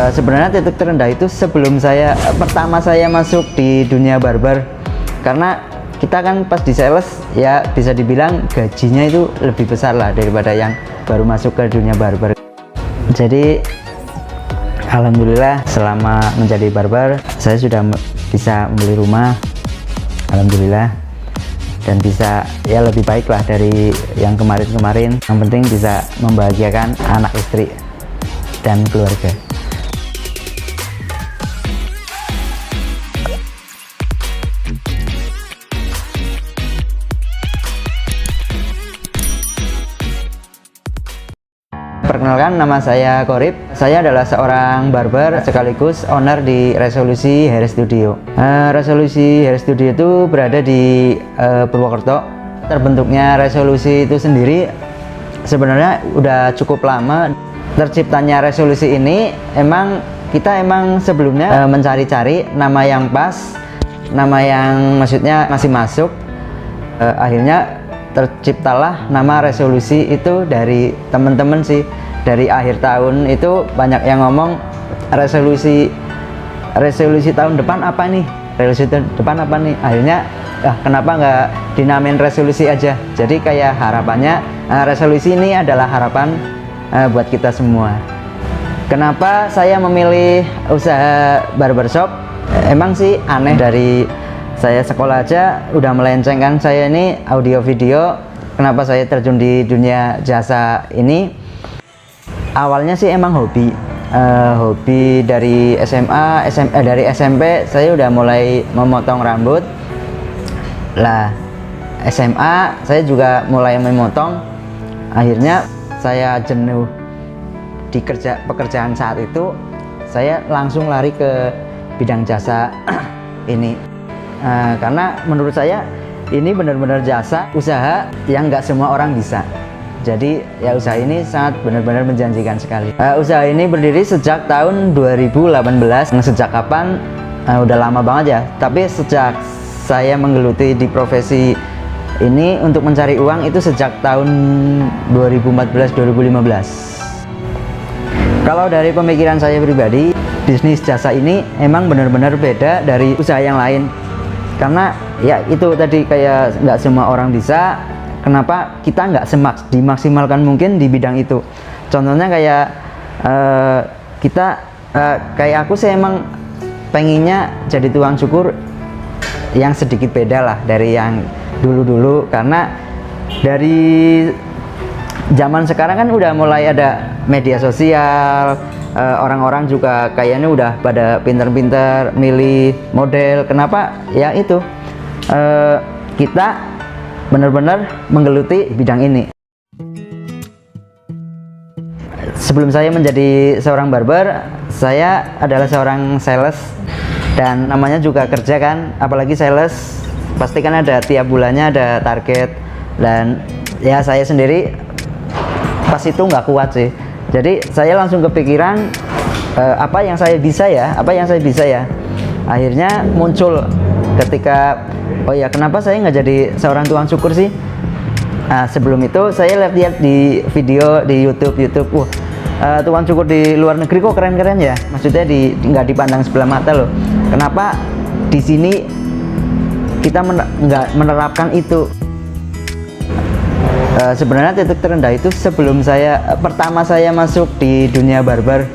Sebenarnya titik terendah itu sebelum pertama saya masuk di dunia barber, karena kita kan pas di sales ya bisa dibilang gajinya itu lebih besar lah daripada yang baru masuk ke dunia barber. Jadi alhamdulillah selama menjadi barber saya sudah bisa membeli rumah, alhamdulillah, dan bisa ya lebih baik lah dari yang kemarin-kemarin. Yang penting bisa membahagiakan anak, istri, dan keluarga. Perkenalkan, nama saya Korib. Saya adalah seorang barber sekaligus owner di Resolusi Hair Studio. Resolusi Hair Studio itu berada di Purwokerto. Terbentuknya Resolusi itu sendiri sebenarnya udah cukup lama. Terciptanya Resolusi ini kita sebelumnya mencari-cari nama yang pas, nama yang maksudnya masih masuk. Akhirnya terciptalah nama Resolusi itu dari teman-teman sih. Dari akhir tahun itu banyak yang ngomong resolusi tahun depan apa nih, resolusi tahun depan apa nih. Akhirnya kenapa nggak dinamain Resolusi aja. Jadi kayak harapannya resolusi ini adalah harapan buat kita semua. Kenapa saya memilih usaha barbershop? Emang sih aneh, dari saya sekolah aja udah melenceng kan. Saya ini audio video. Kenapa saya terjun di dunia jasa ini? Awalnya sih emang hobi dari dari SMP saya udah mulai memotong rambut. Lah SMA saya juga mulai memotong. Akhirnya saya jenuh di pekerjaan saat itu, saya langsung lari ke bidang jasa ini. Karena menurut saya ini benar-benar jasa, usaha yang nggak semua orang bisa. Jadi ya usaha ini sangat benar-benar menjanjikan sekali. Usaha ini berdiri sejak tahun 2018. Sejak kapan? Udah lama banget ya. Tapi sejak saya menggeluti di profesi ini untuk mencari uang itu sejak tahun 2014-2015. Kalau dari pemikiran saya pribadi, bisnis jasa ini emang benar-benar beda dari usaha yang lain. Karena ya itu tadi, kayak nggak semua orang bisa. Kenapa kita nggak dimaksimalkan mungkin di bidang itu? Contohnya kayak kayak aku sih emang pengennya jadi tukang cukur yang sedikit beda lah dari yang dulu-dulu. Karena dari zaman sekarang kan udah mulai ada media sosial, orang-orang juga kayaknya udah pada pinter-pinter milih model. Kenapa? Ya itu, kita benar-benar menggeluti bidang ini. Sebelum saya menjadi seorang barber, saya adalah seorang sales, dan namanya juga kerja kan, apalagi sales pasti kan ada tiap bulannya ada target. Dan ya saya sendiri pas itu nggak kuat sih, jadi saya langsung kepikiran apa yang saya bisa ya. Akhirnya muncul ketika, oh ya, kenapa saya nggak jadi seorang tukang cukur sih? Nah, sebelum itu saya lihat di video di YouTube, tukang cukur di luar negeri kok keren-keren ya. Maksudnya nggak dipandang sebelah mata loh. Kenapa di sini kita nggak menerapkan itu? Sebenarnya titik terendah itu sebelum pertama saya masuk di dunia barber,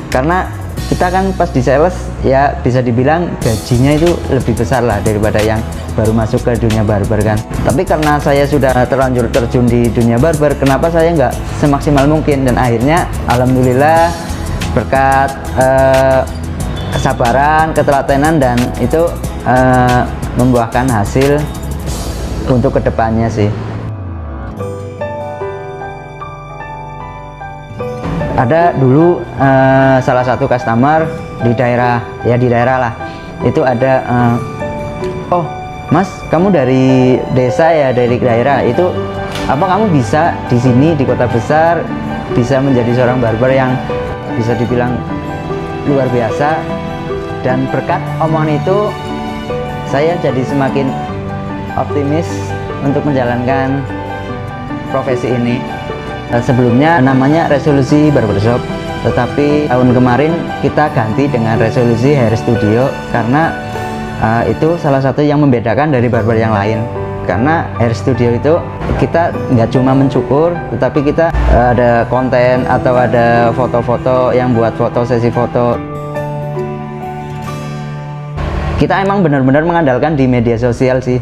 karena kita kan pas di sales ya bisa dibilang gajinya itu lebih besar lah daripada yang baru masuk ke dunia barber kan. Tapi karena saya sudah terlanjur terjun di dunia barber, kenapa saya nggak semaksimal mungkin? Dan akhirnya alhamdulillah berkat kesabaran, ketelatenan, dan itu membuahkan hasil untuk kedepannya sih. Ada dulu salah satu customer di daerah lah, itu ada oh mas, kamu dari desa ya, dari daerah itu, apa kamu bisa di sini di kota besar bisa menjadi seorang barber yang bisa dibilang luar biasa? Dan berkat omongan itu saya jadi semakin optimis untuk menjalankan profesi ini. Sebelumnya namanya Resolusi Barbershop, Tetapi tahun kemarin kita ganti dengan resolusi Hair Studio karena itu salah satu yang membedakan dari barber yang lain. Karena Hair Studio itu kita nggak cuma mencukur, tetapi kita ada konten atau ada foto-foto yang buat foto, sesi foto. Kita emang benar-benar mengandalkan di media sosial sih.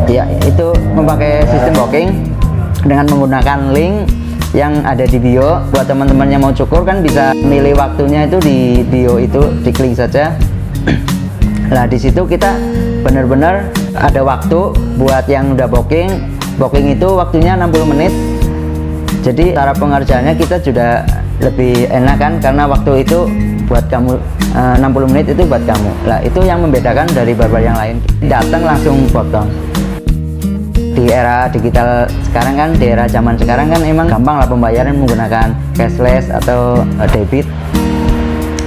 Ya, itu memakai sistem booking dengan menggunakan link yang ada di bio. Buat teman-teman yang mau cukur kan bisa milih waktunya itu di bio itu, diklik saja. Nah, di situ kita benar-benar ada waktu buat yang udah booking. Booking itu waktunya 60 menit. Jadi cara pengerjaannya kita juga lebih enak kan, karena waktu itu buat kamu 60 menit itu buat kamu. Nah, itu yang membedakan dari barber yang lain. Datang langsung potong. Di era digital sekarang kan, di era zaman sekarang kan emang gampang lah pembayaran menggunakan cashless atau debit.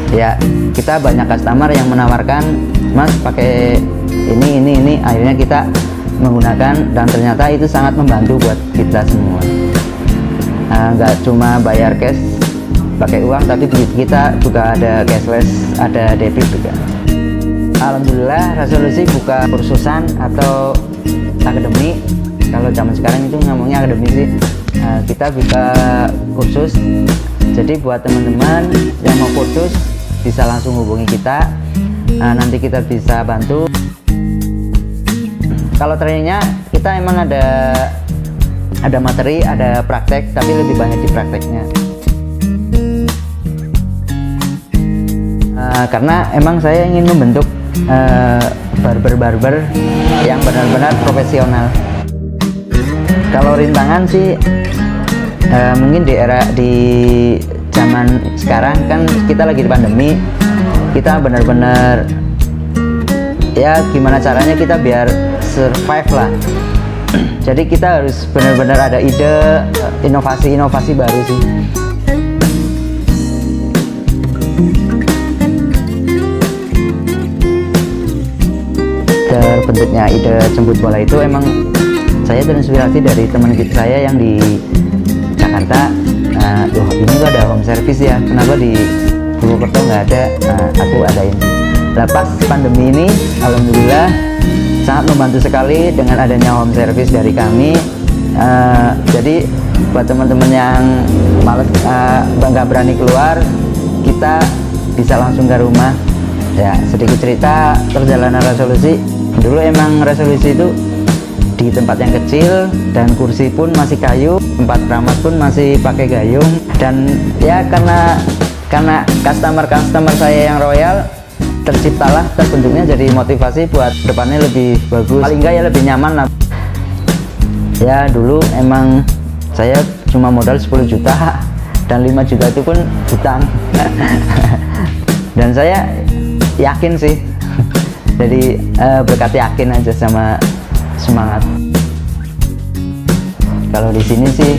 Ya, kita banyak customer yang menawarkan, Mas pakai ini, akhirnya kita menggunakan dan ternyata itu sangat membantu buat kita semua. Nggak cuma bayar cash pakai uang, tapi kita juga ada cashless, ada debit juga. Alhamdulillah, resolusi buka kursusan atau akademi. Kalau zaman sekarang itu ngomongnya akademi sih. Kita buka kursus, jadi buat teman-teman yang mau kursus bisa langsung hubungi kita. Nanti kita bisa bantu. Kalau trainingnya kita emang ada materi, ada praktek, tapi lebih banyak di prakteknya. Karena emang saya ingin membentuk barber-barber yang benar-benar profesional. Kalau rintangan sih mungkin di zaman sekarang kan kita lagi di pandemi, kita benar-benar ya gimana caranya kita biar survive lah. Jadi kita harus benar-benar ada ide, inovasi baru sih. Terbentuknya ide jemput bola itu emang saya terinspirasi dari teman saya yang di Jakarta. Loh, ini tuh ada home service ya, kenapa di Purwokerto nggak ada? Aku adain. Nah, pas pandemi ini alhamdulillah sangat membantu sekali dengan adanya home service dari kami. Jadi buat teman-teman yang males nggak berani keluar, kita bisa langsung ke rumah. Ya, sedikit cerita perjalanan resolusi. Dulu emang resolusi itu di tempat yang kecil dan kursi pun masih kayu, tempat keramas pun masih pakai gayung. Dan ya karena customer saya yang royal, terbentuknya jadi motivasi buat depannya lebih bagus, paling enggak ya lebih nyaman lah. Ya dulu emang saya cuma modal 10 juta dan 5 juta itu pun hutang. Dan saya yakin sih, jadi berkat yakin aja sama semangat. Kalau di sini sih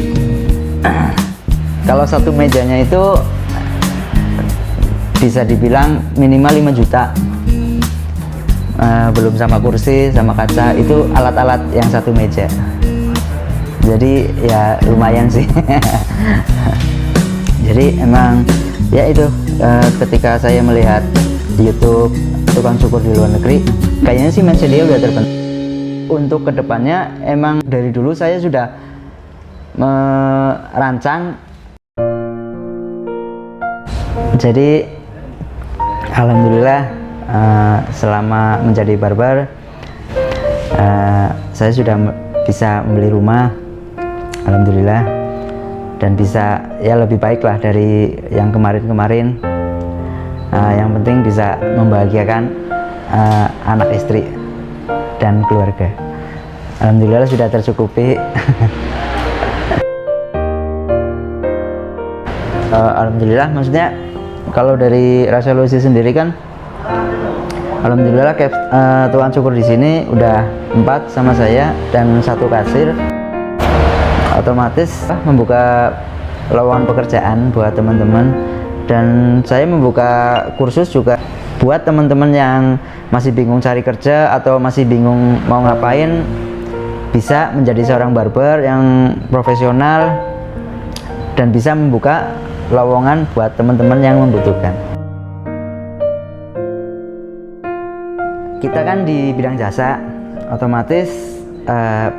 kalau satu mejanya itu bisa dibilang minimal 5 juta, belum sama kursi sama kaca, itu alat-alat yang satu meja. Jadi ya lumayan sih. Jadi emang ya itu ketika saya melihat YouTube tukang cukur di luar negeri, kayaknya sih mindset dia udah terbentuk. Untuk kedepannya emang dari dulu saya sudah merancang. Jadi alhamdulillah selama menjadi barber saya sudah bisa membeli rumah, alhamdulillah, dan bisa ya lebih baik lah dari yang kemarin-kemarin. Yang penting bisa membahagiakan anak istri dan keluarga. Alhamdulillah sudah tercukupi. Alhamdulillah, maksudnya kalau dari resolusi sendiri kan alhamdulillah tukang cukur di sini udah 4 sama saya dan 1 kasir. Otomatis membuka lowongan pekerjaan buat teman-teman, dan saya membuka kursus juga buat teman-teman yang masih bingung cari kerja atau masih bingung mau ngapain. bisa menjadi seorang barber yang profesional dan bisa membuka lowongan buat teman-teman yang membutuhkan. Kita kan di bidang jasa, otomatis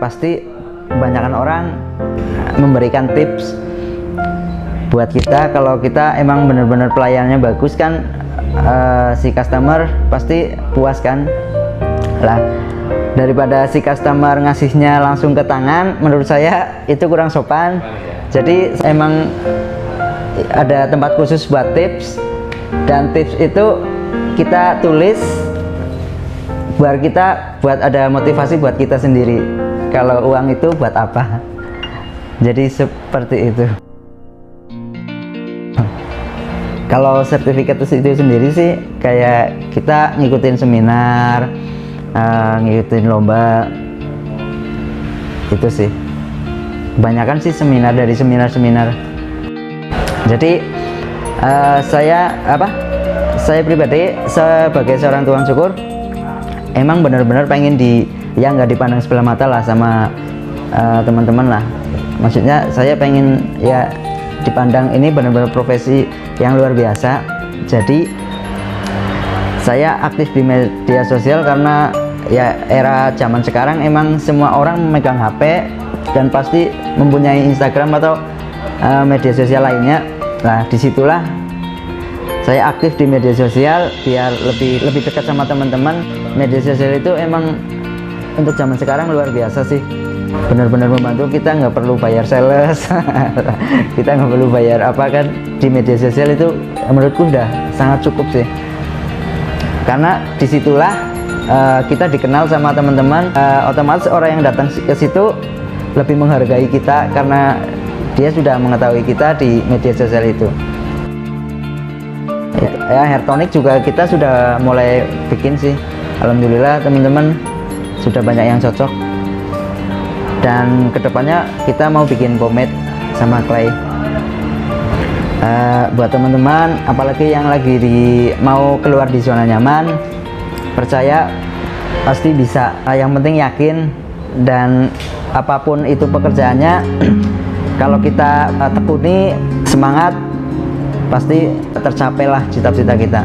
pasti kebanyakan orang memberikan tips buat kita. Kalau kita emang bener-bener pelayannya bagus kan, si customer pasti puas kan lah. Daripada si customer ngasihnya langsung ke tangan, menurut saya itu kurang sopan. Jadi emang ada tempat khusus buat tips, dan tips itu kita tulis buat ada motivasi buat kita sendiri. Kalau uang itu buat apa? Jadi seperti itu. Kalau sertifikat itu sendiri sih kayak kita ngikutin seminar, ngikutin lomba, itu sih. Kebanyakan sih dari seminar-seminar. Jadi saya pribadi sebagai seorang tukang cukur emang benar-benar pengen nggak dipandang sebelah mata lah sama teman-teman lah. Maksudnya saya pengen ya dipandang ini benar-benar profesi yang luar biasa. Jadi saya aktif di media sosial karena ya era zaman sekarang emang semua orang memegang HP dan pasti mempunyai Instagram atau media sosial lainnya. Nah, disitulah saya aktif di media sosial biar lebih dekat sama teman-teman. Media sosial itu emang untuk zaman sekarang luar biasa sih, benar-benar membantu. Kita nggak perlu bayar sales kita nggak perlu bayar apa kan. Di media sosial itu menurutku udah sangat cukup sih, karena disitulah kita dikenal sama teman-teman. Otomatis orang yang datang ke situ lebih menghargai kita karena dia sudah mengetahui kita di media sosial itu. Ya, hair tonic juga kita sudah mulai bikin sih. Alhamdulillah teman-teman sudah banyak yang cocok, dan kedepannya kita mau bikin pomade sama clay. Buat teman-teman apalagi yang lagi mau keluar di zona nyaman, percaya pasti bisa. Yang penting yakin, dan apapun itu pekerjaannya kalau kita tekuni, semangat, pasti tercapailah cita-cita kita.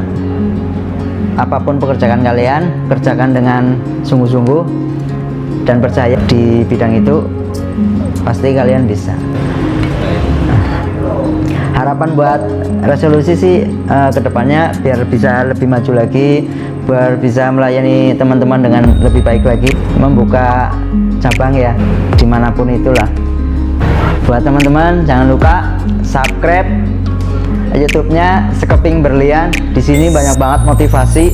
Apapun pekerjaan kalian, kerjakan dengan sungguh-sungguh dan percaya di bidang itu, pasti kalian bisa. Harapan buat resolusi sih kedepannya biar bisa lebih maju lagi, biar bisa melayani teman-teman dengan lebih baik lagi, membuka cabang ya dimanapun itulah. Buat teman-teman jangan lupa subscribe YouTube-nya Sekeping Berlian. Di sini banyak banget motivasi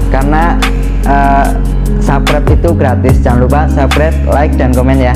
karena subscribe itu gratis. Jangan lupa subscribe, like, dan komen ya.